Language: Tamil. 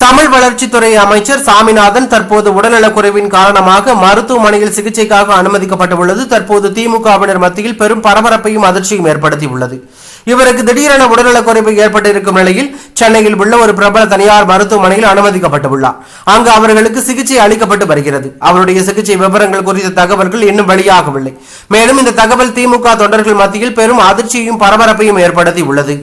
தமிழ் வளர்ச்சித்துறை அமைச்சர் சாமிநாதன் தற்போது உடல்நலக்குறைவின் காரணமாக மருத்துவமனையில் சிகிச்சைக்காக அனுமதிக்கப்பட்டுள்ளது தற்போது திமுகவினர் மத்தியில் பெரும் பரபரப்பையும் அதிர்ச்சியும் ஏற்படுத்தியுள்ளது. இவருக்கு திடீரென உடல்நலக்குறைவு ஏற்பட்டிருக்கும் நிலையில் சென்னையில் உள்ள ஒரு பிரபல தனியார் மருத்துவமனையில் அனுமதிக்கப்பட்டுள்ளார். அங்கு அவர்களுக்கு சிகிச்சை அளிக்கப்பட்டு வருகிறது. அவருடைய சிகிச்சை விவரங்கள் குறித்த தகவல்கள் இன்னும் வெளியாகவில்லை. மேலும் இந்த தகவல் திமுக தொண்டர்கள் மத்தியில் பெரும் அதிர்ச்சியையும் பரபரப்பையும் ஏற்படுத்தி உள்ளது.